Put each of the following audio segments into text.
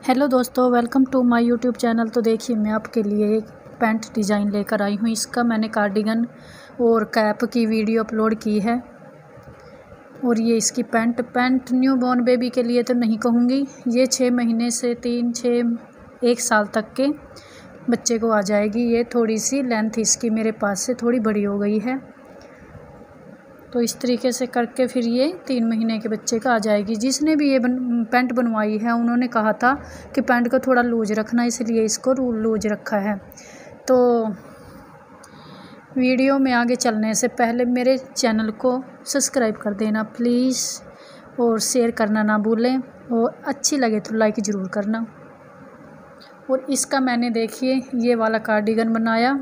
Hello दोस्तों, welcome to my YouTube channel. तो देखिए, मैं आपके लिए एक पैंट डिज़ाइन लेकर आई हूँ। इसका मैंने कार्डिगन और कैप की वीडियो अपलोड की है। और ये इसकी पैंट न्यू बॉर्न बेबी के लिए तो नहीं कहूँगी, ये 6 महीने से 1 साल तक के बच्चे को आ जाएगी। ये थोड़ी सी लेंथ इसकी मेरे पास से थोड़ी बड़ी हो गई है, तो इस तरीके से करके फिर ये 3 महीने के बच्चे का आ जाएगी। जिसने भी ये पैंट बनवाई है उन्होंने कहा था कि पैंट को थोड़ा लूज रखना, इसलिए इसको लूज रखा है। तो वीडियो में आगे चलने से पहले मेरे चैनल को सब्सक्राइब कर देना प्लीज़, और शेयर करना ना भूलें, और अच्छी लगे तो लाइक ज़रूर करना। और इसका मैंने देखिए ये वाला कार्डिगन बनाया।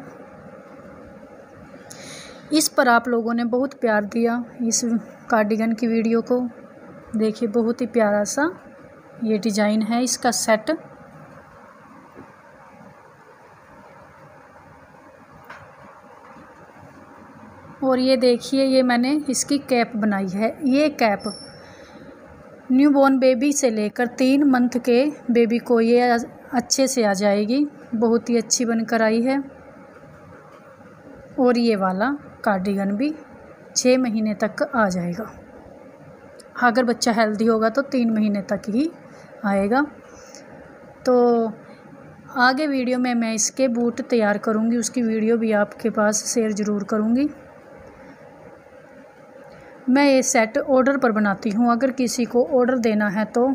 इस पर आप लोगों ने बहुत प्यार दिया, इस कार्डिगन की वीडियो को देखिए। बहुत ही प्यारा सा ये डिज़ाइन है इसका सेट। और ये देखिए, ये मैंने इसकी कैप बनाई है। ये कैप न्यू बॉर्न बेबी से लेकर 3 मंथ के बेबी को ये अच्छे से आ जाएगी। बहुत ही अच्छी बनकर आई है। और ये वाला कार्डिगन भी 6 महीने तक आ जाएगा। अगर बच्चा हेल्दी होगा तो 3 महीने तक ही आएगा। तो आगे वीडियो में मैं इसके बूट तैयार करूँगी, उसकी वीडियो भी आपके पास शेयर ज़रूर करूँगी। मैं ये सेट ऑर्डर पर बनाती हूँ। अगर किसी को ऑर्डर देना है तो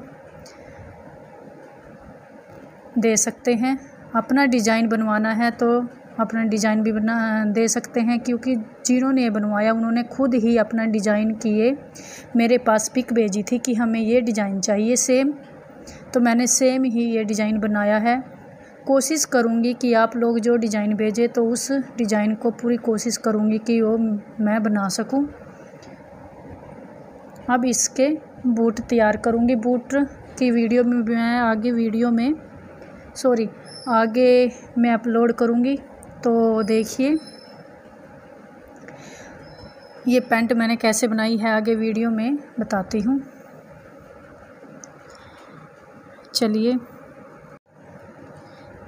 दे सकते हैं। अपना डिज़ाइन बनवाना है तो अपना डिज़ाइन भी बना दे सकते हैं, क्योंकि जिन्होंने ये बनवाया उन्होंने खुद ही अपना डिज़ाइन किए मेरे पास पिक भेजी थी कि हमें ये डिज़ाइन चाहिए सेम। तो मैंने सेम ही ये डिज़ाइन बनाया है। कोशिश करूँगी कि आप लोग जो डिज़ाइन भेजें तो उस डिज़ाइन को पूरी कोशिश करूँगी कि वो मैं बना सकूँ। अब इसके बूट तैयार करूँगी। बूट की वीडियो में मैं आगे मैं अपलोड करूँगी। तो देखिए ये पैंट मैंने कैसे बनाई है आगे वीडियो में बताती हूँ। चलिए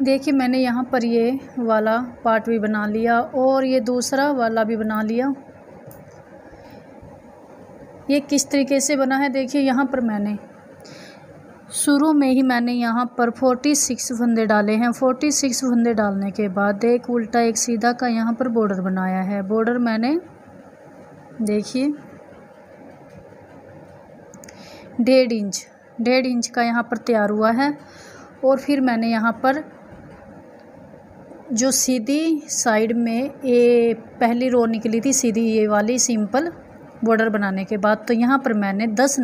देखिए, मैंने यहाँ पर ये वाला पार्ट भी बना लिया और ये दूसरा वाला भी बना लिया। ये किस तरीके से बना है देखिए। यहाँ पर मैंने शुरू में ही यहाँ पर 46 फंदे डाले हैं। 46 फंदे डालने के बाद एक उल्टा एक सीधा का यहाँ पर बॉर्डर बनाया है। बॉर्डर मैंने देखिए 1.5 इंच का यहाँ पर तैयार हुआ है। और फिर मैंने यहाँ पर जो सीधी साइड में ये पहली रो निकली थी सीधी, ये वाली सिंपल बॉर्डर बनाने के बाद, तो यहाँ पर मैंने 10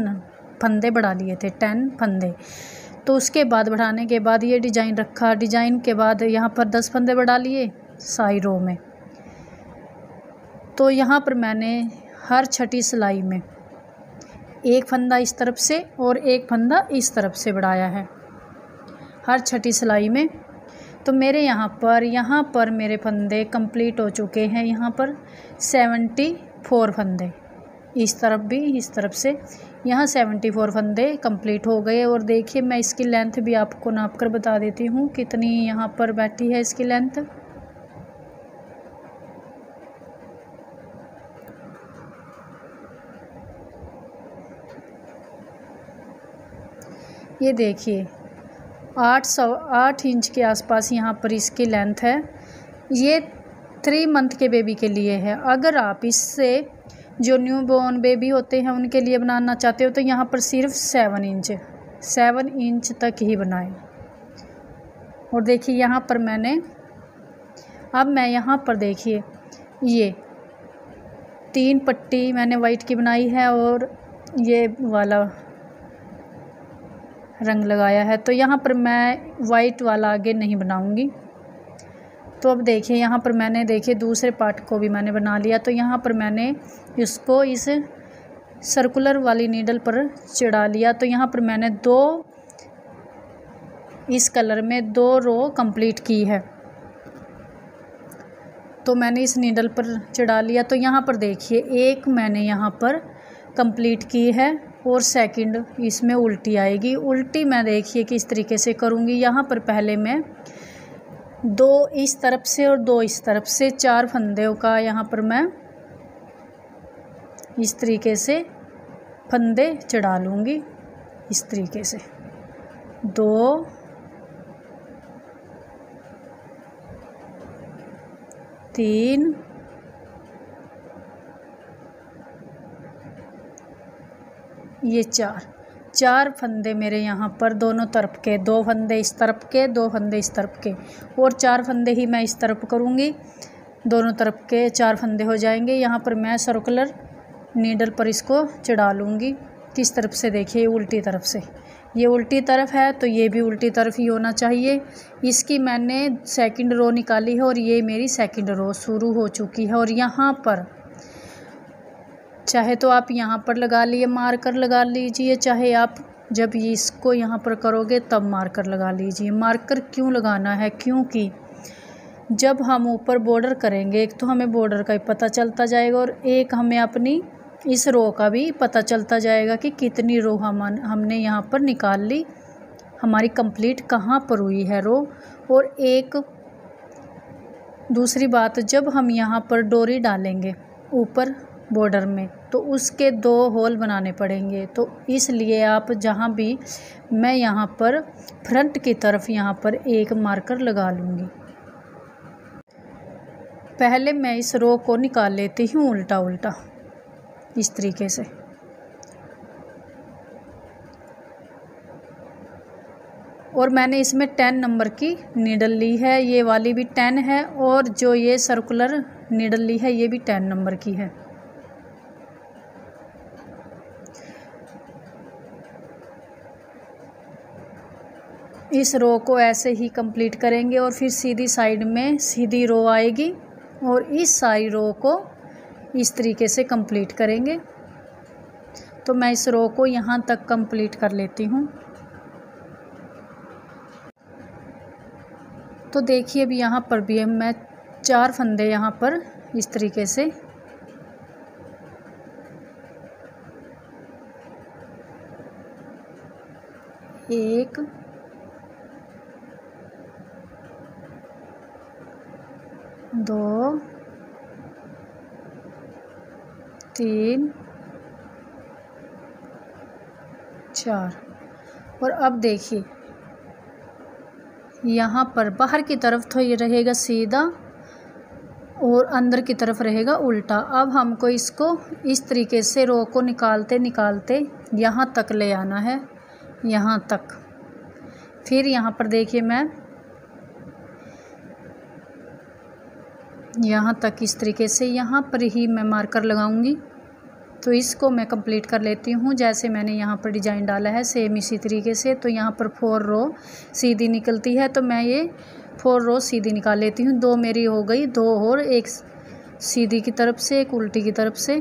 फंदे बढ़ा लिए थे, 10 फंदे। तो उसके बाद बढ़ाने के बाद ये डिज़ाइन रखा। डिज़ाइन के बाद यहाँ पर 10 फंदे बढ़ा लिए साइड रो में। तो यहाँ पर मैंने हर छठी सिलाई में एक फंदा इस तरफ से और एक फंदा इस तरफ से बढ़ाया है हर छठी सिलाई में। तो मेरे यहाँ पर मेरे फंदे कंप्लीट हो चुके हैं। यहाँ पर 74 फंदे, इस तरफ भी इस तरफ से यहाँ 74 फंदे कंप्लीट हो गए। और देखिए, मैं इसकी लेंथ भी आपको नाप कर बता देती हूँ कितनी यहाँ पर बैठी है इसकी लेंथ। ये देखिए 8 इंच के आसपास यहाँ पर इसकी लेंथ है। ये 3 मंथ के बेबी के लिए है। अगर आप इससे जो न्यू बॉर्न बेबी होते हैं उनके लिए बनाना चाहते हो तो यहाँ पर सिर्फ 7 इंच तक ही बनाएं। और देखिए यहाँ पर मैं यहाँ पर देखिए ये 3 पट्टी मैंने वाइट की बनाई है और ये वाला रंग लगाया है। तो यहाँ पर मैं वाइट वाला आगे नहीं बनाऊंगी। तो अब देखिए यहाँ पर मैंने देखिए दूसरे पार्ट को भी मैंने बना लिया। तो यहाँ पर मैंने इसको इस सर्कुलर वाली नीडल पर चढ़ा लिया। तो यहाँ पर मैंने इस कलर में 2 रो कंप्लीट की है। तो मैंने इस नीडल पर चढ़ा लिया। तो यहाँ पर देखिए एक मैंने यहाँ पर कंप्लीट की है और सेकंड इसमें उल्टी आएगी। उल्टी मैं देखिए किस तरीके से करूँगी। यहाँ पर पहले मैं 2 इस तरफ से और 2 इस तरफ से 4 फंदों का यहाँ पर मैं इस तरीके से फंदे चढ़ा लूँगी। इस तरीके से 2 3 ये 4 फंदे मेरे यहाँ पर दोनों तरफ के, 2 फंदे इस तरफ के, 2 फंदे इस तरफ के, और 4 फंदे ही मैं इस तरफ करूँगी। दोनों तरफ के 4 फंदे हो जाएंगे। यहाँ पर मैं सर्कुलर नीडल पर इसको चढ़ा लूँगी। किस तरफ से देखिए, उल्टी तरफ से। ये उल्टी तरफ है तो ये भी उल्टी तरफ ही होना चाहिए। इसकी मैंने सेकंड रो निकाली है और ये मेरी सेकंड रो शुरू हो चुकी है। और यहाँ पर चाहे तो आप यहाँ पर लगा लिए, मार्कर लगा लीजिए, चाहे आप जब इसको यहाँ पर करोगे तब मार्कर लगा लीजिए। मार्कर क्यों लगाना है? क्योंकि जब हम ऊपर बॉर्डर करेंगे, एक तो हमें बॉर्डर का ही पता चलता जाएगा और एक हमें अपनी इस रो का भी पता चलता जाएगा कि कितनी रो हमने यहाँ पर निकाल ली, हमारी कंप्लीट कहाँ पर हुई है रो। और एक दूसरी बात, जब हम यहाँ पर डोरी डालेंगे ऊपर बॉर्डर में तो उसके 2 होल बनाने पड़ेंगे। तो इसलिए आप जहाँ भी, मैं यहाँ पर फ्रंट की तरफ यहाँ पर एक मार्कर लगा लूँगी। पहले मैं इस रो को निकाल लेती हूँ उल्टा उल्टा इस तरीके से। और मैंने इसमें 10 नंबर की नीडल ली है, ये वाली भी 10 है और जो ये सर्कुलर नीडल ली है ये भी 10 नंबर की है। इस रो को ऐसे ही कंप्लीट करेंगे और फिर सीधी साइड में सीधी रो आएगी और इस सारी रो को इस तरीके से कंप्लीट करेंगे। तो मैं इस रो को यहाँ तक कंप्लीट कर लेती हूँ। तो देखिए अभी यहाँ पर भी मैं 4 फंदे यहाँ पर इस तरीके से एक, 2, 3, 4। और अब देखिए यहाँ पर बाहर की तरफ तो ये रहेगा सीधा और अंदर की तरफ रहेगा उल्टा। अब हमको इसको इस तरीके से रो को निकालते निकालते यहाँ तक ले आना है, यहाँ तक। फिर यहाँ पर देखिए मैं यहाँ तक इस तरीके से, यहाँ पर ही मैं मार्कर लगाऊंगी। तो इसको मैं कंप्लीट कर लेती हूँ। जैसे मैंने यहाँ पर डिजाइन डाला है सेम इसी तरीके से। तो यहाँ पर 4 रो सीधी निकलती है तो मैं ये 4 रो सीधी निकाल लेती हूँ। 2 मेरी हो गई, 2 और, एक सीधी की तरफ से, एक उल्टी की तरफ से।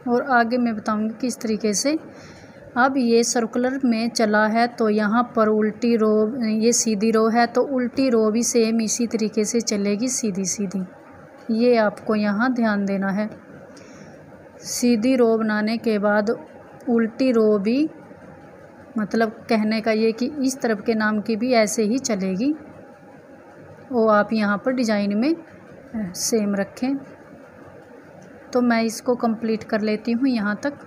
और आगे मैं बताऊँगी किस तरीके से। अब ये सर्कुलर में चला है तो यहाँ पर उल्टी रो, ये सीधी रो है तो उल्टी रो भी सेम इसी तरीके से चलेगी सीधी सीधी। ये आपको यहाँ ध्यान देना है। सीधी रो बनाने के बाद उल्टी रो भी, मतलब कहने का ये कि इस तरफ के नाम की भी ऐसे ही चलेगी। वो आप यहाँ पर डिजाइन में सेम रखें। तो मैं इसको कंप्लीट कर लेती हूँ यहाँ तक।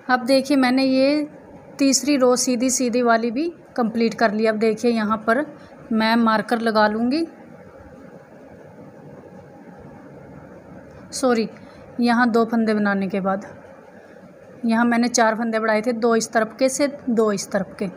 अब देखिए मैंने ये तीसरी रो सीधी सीधी वाली भी कंप्लीट कर ली। अब देखिए यहाँ पर मैं मार्कर लगा लूँगी। सॉरी, यहाँ 2 फंदे बनाने के बाद यहाँ मैंने 4 फंदे बढ़ाए थे, 2 इस तरफ के से 2 इस तरफ के।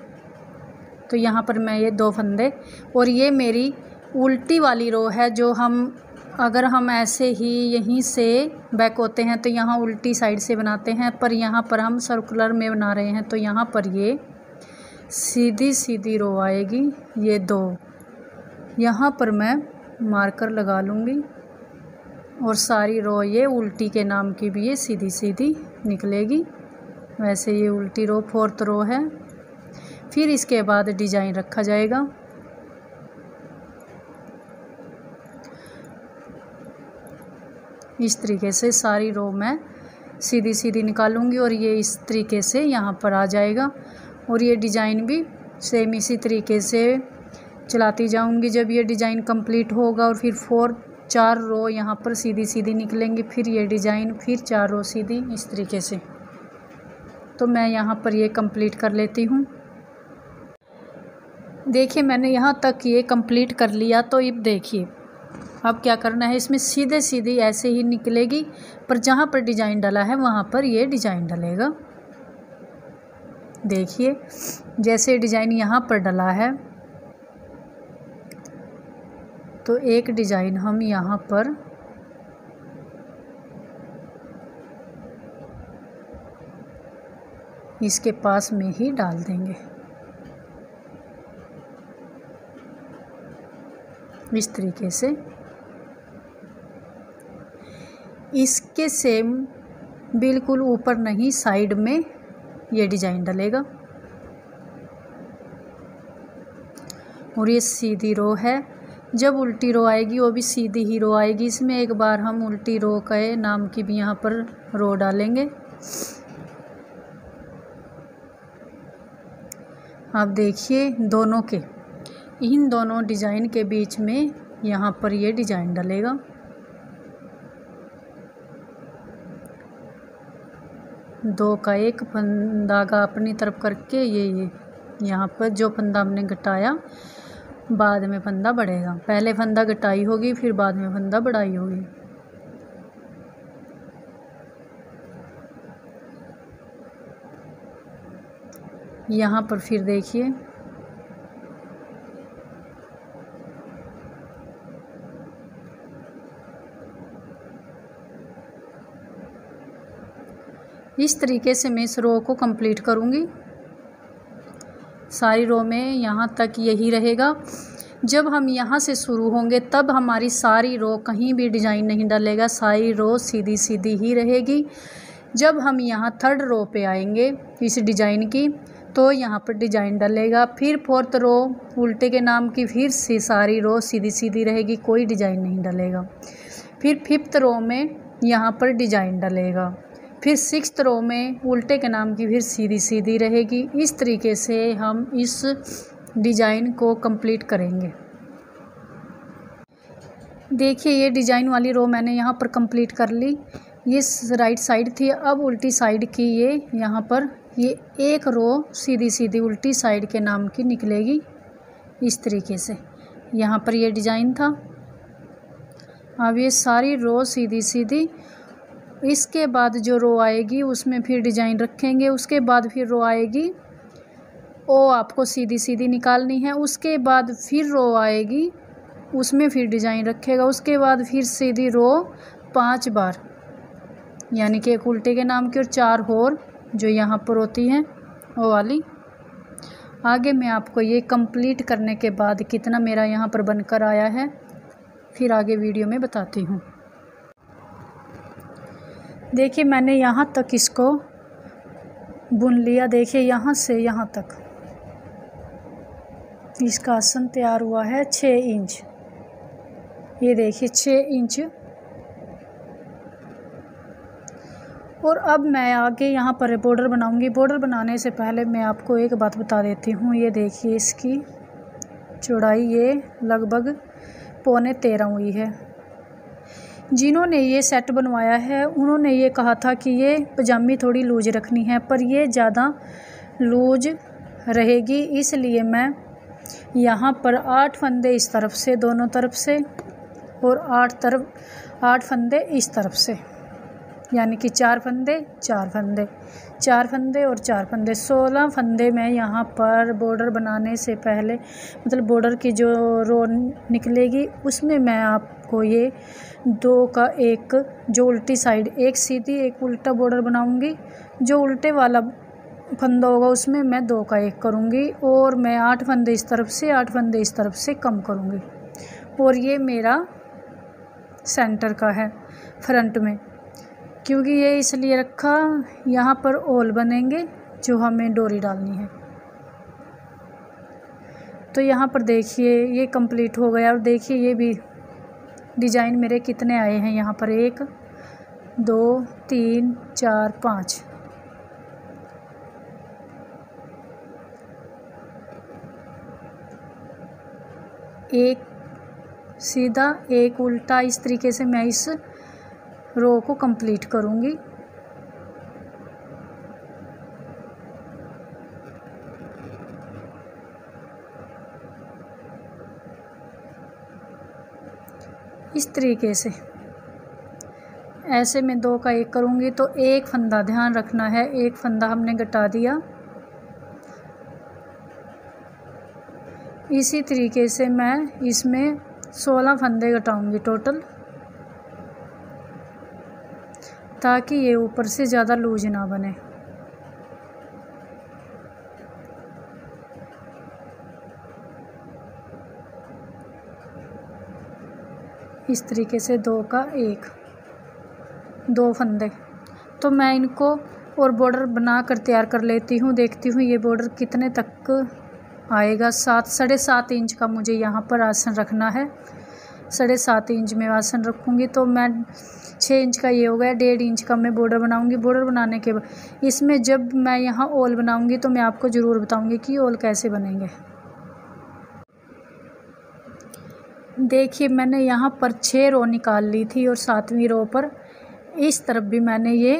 तो यहाँ पर मैं ये 2 फंदे, और ये मेरी उल्टी वाली रो है जो हम, अगर हम ऐसे ही यहीं से बैक होते हैं तो यहाँ उल्टी साइड से बनाते हैं, पर यहाँ पर हम सर्कुलर में बना रहे हैं तो यहाँ पर ये सीधी सीधी रो आएगी। ये 2 यहाँ पर मैं मार्कर लगा लूँगी और सारी रो ये उल्टी के नाम की भी ये सीधी सीधी निकलेगी। वैसे ये उल्टी रो 4th रो है। फिर इसके बाद डिजाइन रखा जाएगा। इस तरीके से सारी रो मैं सीधी सीधी निकालूंगी और ये इस तरीके से यहाँ पर आ जाएगा। और ये डिज़ाइन भी सेम इसी तरीके से चलाती जाऊंगी। जब ये डिज़ाइन कंप्लीट होगा और फिर 4 रो यहाँ पर सीधी सीधी निकलेंगी, फिर ये डिज़ाइन, फिर 4 रो सीधी, इस तरीके से। तो मैं यहाँ पर ये कंप्लीट कर लेती हूँ। देखिए मैंने यहाँ तक ये कंप्लीट कर लिया। तो अब देखिए अब क्या करना है, इसमें सीधे सीधी ऐसे ही निकलेगी, पर जहाँ पर डिज़ाइन डला है वहाँ पर ये डिज़ाइन डलेगा। देखिए जैसे डिज़ाइन यहाँ पर डला है तो एक डिज़ाइन हम यहाँ पर इसके पास में ही डाल देंगे, इस तरीके से। इसके सेम बिल्कुल ऊपर नहीं, साइड में ये डिज़ाइन डलेगा। और ये सीधी रो है। जब उल्टी रो आएगी वो भी सीधी ही रो आएगी। इसमें एक बार हम उल्टी रो के नाम की भी यहाँ पर रो डालेंगे। आप देखिए दोनों के, इन दोनों डिज़ाइन के बीच में यहाँ पर ये डिज़ाइन डलेगा। दो का एक धागा अपनी तरफ करके ये यहाँ पर जो फंदा हमने घटाया, बाद में फंदा बढ़ेगा। पहले फंदा घटाई होगी, फिर बाद में फंदा बढ़ाई होगी। यहाँ पर फिर देखिए इस तरीके से मैं इस रो को कंप्लीट करूँगी। सारी रो में यहाँ तक यही रहेगा। जब हम यहाँ से शुरू होंगे तब हमारी सारी रो कहीं भी डिज़ाइन नहीं डलेगा, सारी रो सीधी सीधी ही रहेगी। जब हम यहाँ 3rd रो पे आएंगे इस डिज़ाइन की तो यहाँ पर डिज़ाइन डलेगा। फिर 4th रो उल्टे के नाम की, फिर से सारी रो सीधी सीधी रहेगी, कोई डिज़ाइन नहीं डलेगा। फिर 5th रो में यहाँ पर डिज़ाइन डलेगा। फिर 6th रो में उल्टे के नाम की फिर सीधी सीधी रहेगी। इस तरीके से हम इस डिज़ाइन को कंप्लीट करेंगे। देखिए ये डिज़ाइन वाली रो मैंने यहाँ पर कंप्लीट कर ली। ये राइट साइड थी, अब उल्टी साइड की ये यहाँ पर ये एक रो सीधी सीधी उल्टी साइड के नाम की निकलेगी, इस तरीके से। यहाँ पर ये डिज़ाइन था। अब ये सारी रो सीधी सीधी, इसके बाद जो रो आएगी उसमें फिर डिज़ाइन रखेंगे। उसके बाद फिर रो आएगी, वो आपको सीधी सीधी निकालनी है। उसके बाद फिर रो आएगी, उसमें फिर डिज़ाइन रखेगा। उसके बाद फिर सीधी रो 5 बार, यानी कि एक उल्टे के नाम की और 4 और जो यहाँ पर होती हैं वो वाली। आगे मैं आपको ये कंप्लीट करने के बाद कितना मेरा यहाँ पर बनकर आया है फिर आगे वीडियो में बताती हूँ। देखिए मैंने यहाँ तक इसको बुन लिया। देखिए यहाँ से यहाँ तक इसका आसन तैयार हुआ है 6 इंच। ये देखिए 6 इंच। और अब मैं आगे यहाँ पर बॉर्डर बनाऊंगी। बॉर्डर बनाने से पहले मैं आपको एक बात बता देती हूँ। ये देखिए इसकी चौड़ाई ये लगभग 12.5 हुई है। जिन्होंने ये सेट बनवाया है उन्होंने ये कहा था कि ये पजामी थोड़ी लूज रखनी है, पर ये ज़्यादा लूज रहेगी, इसलिए मैं यहाँ पर 8 फंदे इस तरफ से दोनों तरफ से और 8 फंदे इस तरफ से, यानी कि 4 फंदे 4 फंदे 4 फंदे और 4 फंदे 16 फंदे मैं यहाँ पर बॉर्डर बनाने से पहले, मतलब बॉर्डर की जो रो निकलेगी उसमें मैं आपको ये 2 का 1 जो उल्टी साइड एक सीधी एक उल्टा बॉर्डर बनाऊंगी। जो उल्टे वाला फंदा होगा उसमें मैं 2 का 1 करूँगी और मैं 8 फंदे इस तरफ से 8 फंदे इस तरफ से कम करूँगी। और ये मेरा सेंटर का है फ्रंट में, क्योंकि ये इसलिए रखा, यहाँ पर ओल बनेंगे जो हमें डोरी डालनी है। तो यहाँ पर देखिए ये कंप्लीट हो गया। और देखिए ये भी डिज़ाइन मेरे कितने आए हैं। यहाँ पर 1 2 3 4 5। एक सीधा एक उल्टा, इस तरीके से मैं इस रो को कंप्लीट करूँगी। इस तरीके से ऐसे मैं 2 का 1 करूँगी तो एक फंदा ध्यान रखना है, एक फंदा हमने घटा दिया। इसी तरीके से मैं इसमें 16 फंदे घटाऊँगी टोटल, ताकि ये ऊपर से ज़्यादा लूज ना बने। इस तरीके से 2 का 1, 2 फंदे। तो मैं इनको और बॉर्डर बना कर तैयार कर लेती हूँ। देखती हूँ ये बॉर्डर कितने तक आएगा। 7.5 इंच का मुझे यहाँ पर आसन रखना है। 7.5 इंच में आसन रखूँगी तो मैं 6 इंच का ये हो गया। 1.5 इंच का मैं बॉर्डर बनाऊँगी। बॉर्डर बनाने के बाद इसमें जब मैं यहाँ ओल बनाऊँगी तो मैं आपको ज़रूर बताऊँगी कि ओल कैसे बनेंगे। देखिए मैंने यहाँ पर 6 रो निकाल ली थी और 7वीं रो पर इस तरफ भी मैंने ये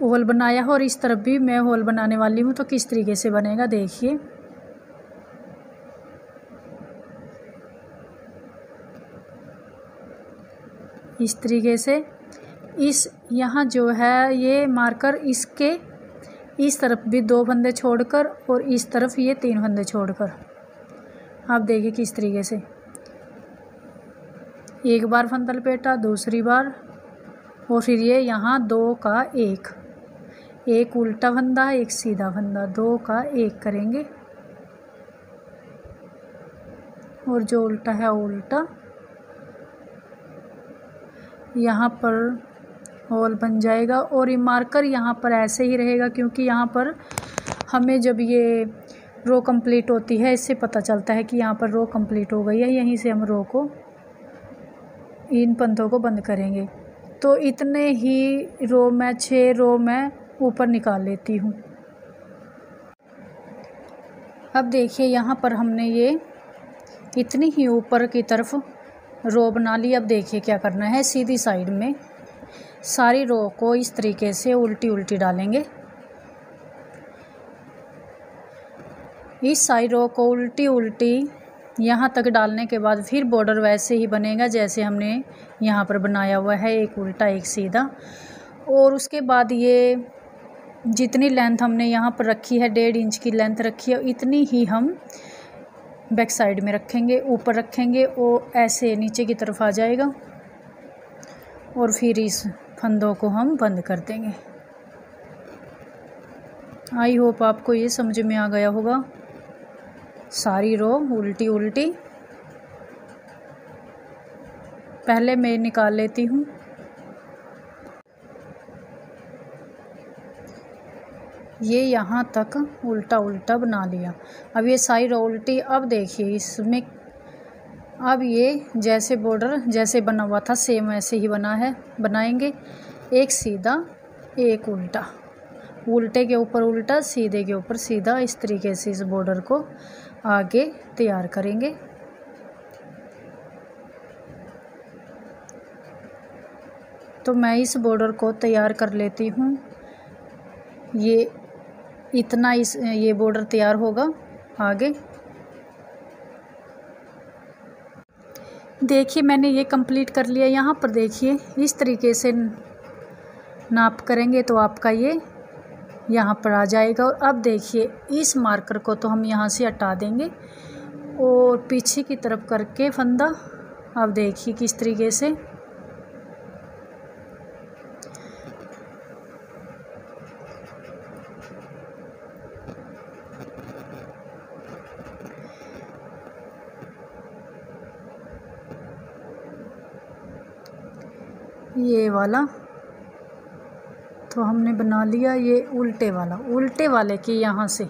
होल बनाया है और इस तरफ भी मैं होल बनाने वाली हूँ। तो किस तरीके से बनेगा देखिए। इस तरीके से इस यहाँ जो है ये मार्कर, इसके इस तरफ भी 2 फंदे छोड़कर और इस तरफ ये 3 फंदे छोड़कर, आप देखिए किस तरीके से। एक बार फंदा लपेटा, दूसरी बार, और फिर ये यहाँ 2 का 1, एक उल्टा फंदा एक सीधा फंदा, 2 का 1 करेंगे और जो उल्टा है उल्टा। यहाँ पर होल बन जाएगा और ये मार्कर यहाँ पर ऐसे ही रहेगा, क्योंकि यहाँ पर हमें जब ये रो कंप्लीट होती है इससे पता चलता है कि यहाँ पर रो कंप्लीट हो गई है। यहीं से हम रो को, इन फंदों को बंद करेंगे। तो इतने ही रो में 6 रो में ऊपर निकाल लेती हूँ। अब देखिए यहाँ पर हमने ये इतनी ही ऊपर की तरफ रो बना ली। अब देखिए क्या करना है, सीधी साइड में सारी रो को इस तरीके से उल्टी उल्टी डालेंगे। इस सारी रो को उल्टी उल्टी यहाँ तक डालने के बाद फिर बॉर्डर वैसे ही बनेगा जैसे हमने यहाँ पर बनाया हुआ है, एक उल्टा एक सीधा। और उसके बाद ये जितनी लेंथ हमने यहाँ पर रखी है, 1.5 इंच की लेंथ रखी है, इतनी ही हम बैक साइड में रखेंगे, ऊपर रखेंगे। और ऐसे नीचे की तरफ आ जाएगा और फिर इस फंदों को हम बंद कर देंगे। आई होप आपको ये समझ में आ गया होगा। सारी रो उल्टी उल्टी पहले मैं निकाल लेती हूँ। ये यहाँ तक उल्टा उल्टा बना लिया। अब ये सारी रो उल्टी। अब देखिए इसमें अब ये जैसे बॉर्डर जैसे बना हुआ था सेम वैसे ही बना है, बनाएंगे। एक सीधा एक उल्टा, उल्टे के ऊपर उल्टा, सीधे के ऊपर सीधा, इस तरीके से इस बॉर्डर को आगे तैयार करेंगे। तो मैं इस बॉर्डर को तैयार कर लेती हूँ। ये इतना ये बॉर्डर तैयार होगा आगे। देखिए मैंने ये कंप्लीट कर लिया। यहाँ पर देखिए इस तरीके से नाप करेंगे तो आपका ये यहाँ पर आ जाएगा। और अब देखिए इस मार्कर को तो हम यहाँ से हटा देंगे और पीछे की तरफ करके फंदा, अब देखिए किस तरीके से ये वाला तो हमने बना लिया। ये उल्टे वाला, उल्टे वाले की यहाँ से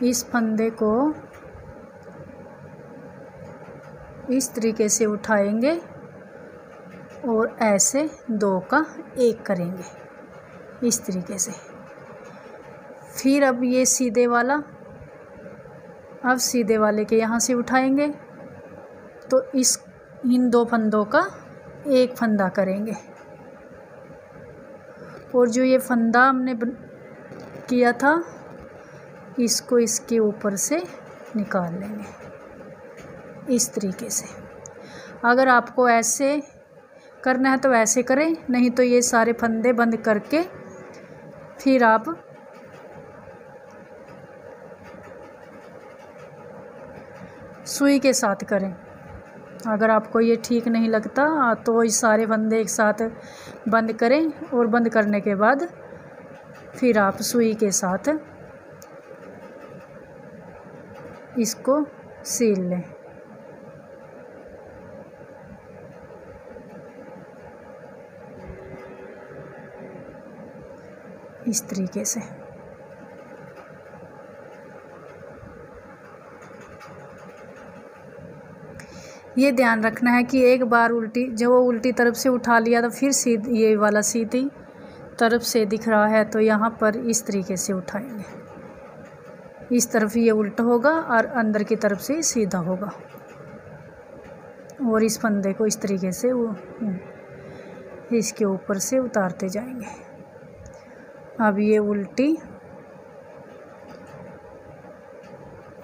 इस फंदे को इस तरीके से उठाएंगे और ऐसे 2 का 1 करेंगे इस तरीके से। फिर अब ये सीधे वाला, अब सीधे वाले के यहाँ से उठाएंगे तो इन 2 फंदों का 1 फंदा करेंगे और जो ये फंदा हमने किया था इसको इसके ऊपर से निकाल लेंगे इस तरीके से। अगर आपको ऐसे करना है तो ऐसे करें, नहीं तो ये सारे फंदे बंद करके फिर आप सुई के साथ करें। अगर आपको ये ठीक नहीं लगता तो ये सारे फंदे एक साथ बंद करें और बंद करने के बाद फिर आप सुई के साथ इसको सील लें। इस तरीके से। ये ध्यान रखना है कि एक बार जब वो उल्टी तरफ से उठा लिया तो फिर सीधी, ये वाला सीधी तरफ से दिख रहा है तो यहाँ पर इस तरीके से उठाएंगे। इस तरफ ये उल्टा होगा और अंदर की तरफ से सीधा होगा और इस फंदे को इस तरीके से इसके ऊपर से उतारते जाएंगे। अब ये उल्टी,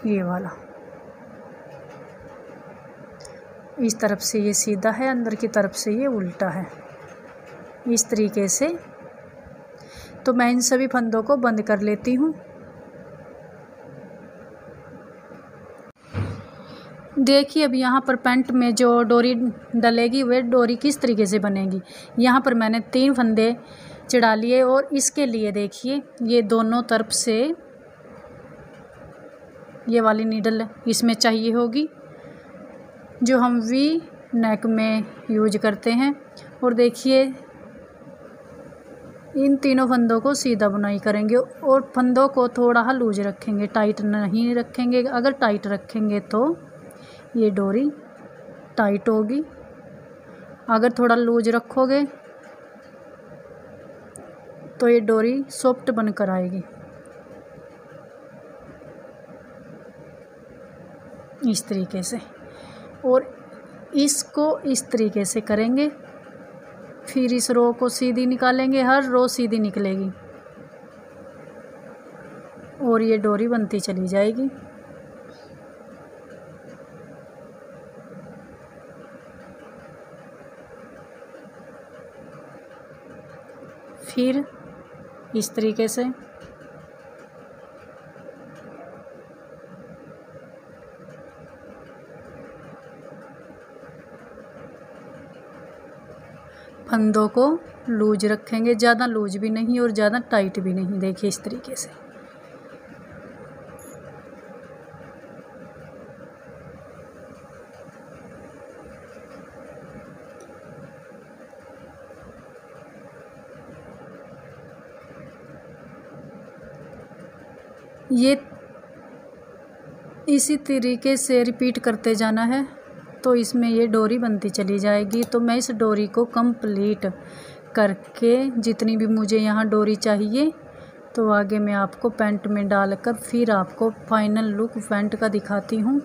ये वाला इस तरफ से ये सीधा है, अंदर की तरफ से ये उल्टा है इस तरीके से। तो मैं इन सभी फंदों को बंद कर लेती हूँ। देखिए अब यहाँ पर पैंट में जो डोरी डलेगी वह डोरी किस तरीके से बनेगी। यहाँ पर मैंने 3 फंदे चढ़ा लिए और इसके लिए देखिए ये दोनों तरफ से ये वाली नीडल इसमें चाहिए होगी जो हम वी नेक में यूज करते हैं। और देखिए इन तीनों फंदों को सीधा बुनाई करेंगे और फंदों को थोड़ा लूज रखेंगे, टाइट नहीं रखेंगे। अगर टाइट रखेंगे तो ये डोरी टाइट होगी, अगर थोड़ा लूज रखोगे तो ये डोरी सॉफ्ट बनकर आएगी इस तरीके से। और इसको इस तरीके से करेंगे, फिर इस रो को सीधी निकालेंगे, हर रो सीधी निकलेगी और ये डोरी बनती चली जाएगी। फिर इस तरीके से फंदों को लूज रखेंगे, ज़्यादा लूज भी नहीं और ज़्यादा टाइट भी नहीं। देखिए इस तरीके से। ये इसी तरीके से रिपीट करते जाना है तो इसमें ये डोरी बनती चली जाएगी। तो मैं इस डोरी को कंप्लीट करके जितनी भी मुझे यहाँ डोरी चाहिए तो आगे मैं आपको पैंट में डालकर फिर आपको फाइनल लुक पैंट का दिखाती हूँ।